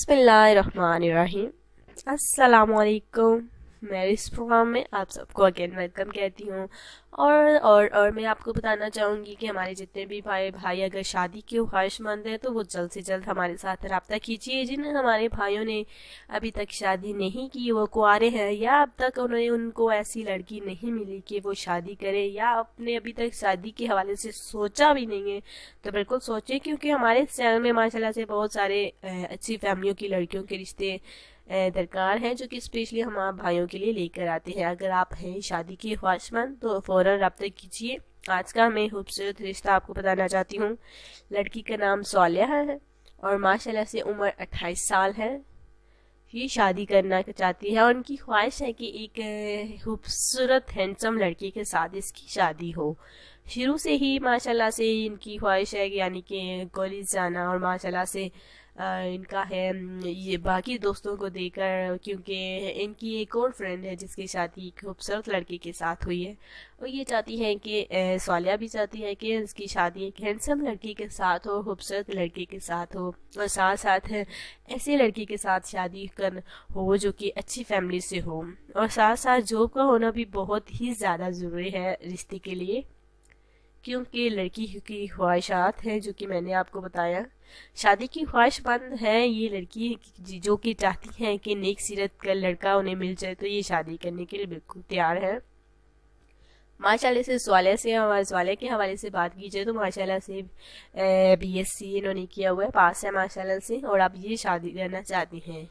बिस्मिल्लाहिर्रहमानिर्रहीम। अस्सलामुअलैकुम। मैं इस प्रोग्राम में आप सबको अगेन वेलकम कहती हूँ। और मैं आपको बताना चाहूँगी कि हमारे जितने भी भाई अगर शादी के ख्वाहिशमंद हैं तो वो जल्द से जल्द हमारे साथ रब्ता कीजिए। जिन हमारे भाइयों ने अभी तक शादी नहीं की, वो कुंवारे हैं या अब तक उनको ऐसी लड़की नहीं मिली कि वो शादी करे, या आपने अभी तक शादी के हवाले से सोचा भी नहीं है, तो बिल्कुल सोचें, क्योंकि हमारे चैनल में माशाल्लाह से बहुत सारे अच्छी फैमिलियों की लड़कियों के रिश्ते दरकार हैं, जो कि स्पेशली हम आप भाइयों के लिए लेकर आते हैं। अगर आप हैं शादी के ख्वाहिशमंद तो फ़ौरन रब्ता कीजिए। आज का मैं खूबसूरत रिश्ता आपको बताना चाहती हूँ। लड़की का नाम सालिया है और माशाल्लाह से उम्र 28 साल है। ये शादी करना चाहती है और उनकी ख्वाहिश है कि एक खूबसूरत हैंडसम लड़के के साथ इसकी शादी हो। शुरू से ही माशाल्लाह से इनकी ख्वाहिश है, यानी कि कॉलेज जाना, और माशाल्लाह से इनका है ये बाकी दोस्तों को देकर, क्योंकि इनकी एक और फ्रेंड है जिसकी शादी एक खूबसूरत लड़के के साथ हुई है, और ये चाहती है कि सालिया भी चाहती है कि इसकी शादी एक हैंडसम लड़के के साथ हो, खूबसूरत लड़के के साथ हो, और साथ साथ ऐसे लड़के के साथ शादी कर हो जो कि अच्छी फैमिली से हो, और साथ साथ जॉब का होना भी बहुत ही ज़्यादा ज़रूरी है रिश्ते के लिए, क्योंकि लड़की की ख्वाहिशात हैं जो कि मैंने आपको बताया। शादी की ख्वाहिशमंद है ये लड़की, जो कि चाहती हैं कि नेक सीरत का लड़का उन्हें मिल जाए, तो ये शादी करने के लिए बिल्कुल तैयार है। माशाल्लाह से सवाले के हवाले से बात की जाए तो माशाल्लाह से BSc इन्होंने किया हुआ है, पास है माशाल्लाह से, और अब ये शादी करना चाहती हैं।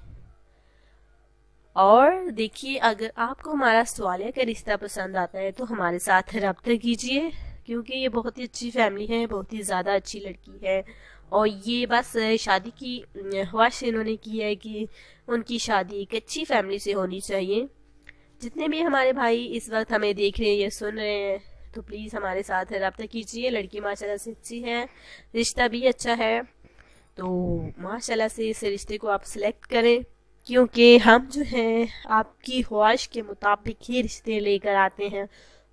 और देखिए, अगर आपको हमारा सवालिया का रिश्ता पसंद आता है तो हमारे साथ रब्ता कीजिए, क्योंकि ये बहुत ही अच्छी फैमिली है, बहुत ही ज़्यादा अच्छी लड़की है, और ये बस शादी की ख्वाहिश इन्होंने की है कि उनकी शादी एक अच्छी फैमिली से होनी चाहिए। जितने भी हमारे भाई इस वक्त हमें देख रहे हैं या सुन रहे हैं, तो प्लीज़ हमारे साथ रब्ता कीजिए। लड़की माशाल्लाह से अच्छी है, रिश्ता भी अच्छा है, तो माशाल्लाह से इस रिश्ते को आप सिलेक्ट करें, क्योंकि हम जो हैं आपकी ख्वाहिश के मुताबिक ही रिश्ते लेकर आते हैं।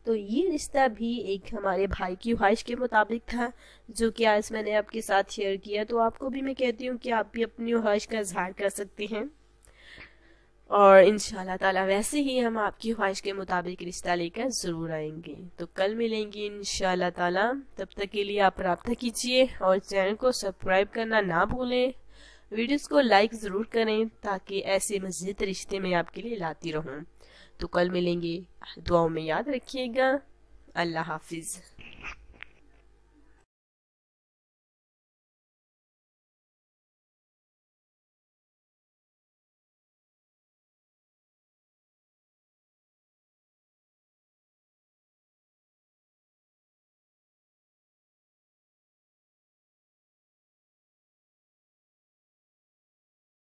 तो ये रिश्ता भी एक हमारे भाई की ख्वाहिश के मुताबिक था, जो कि आज मैंने आपके साथ शेयर किया। तो आपको भी मैं कहती हूँ कि आप भी अपनी ख्वाहिश का इजहार कर सकते हैं, और इंशाल्लाह ताला वैसे ही हम आपकी ख्वाहिश के मुताबिक रिश्ता लेकर ज़रूर आएंगे। तो कल मिलेंगे इंशाल्लाह ताला। तब तक के लिए आप रब्ता कीजिए और चैनल को सब्सक्राइब करना ना भूलें। वीडियोस को लाइक ज़रूर करें ताकि ऐसे मज़ीद रिश्ते में आपके लिए लाती रहूं। तो कल मिलेंगे, दुआओं में याद रखिएगा। अल्लाह हाफिज़।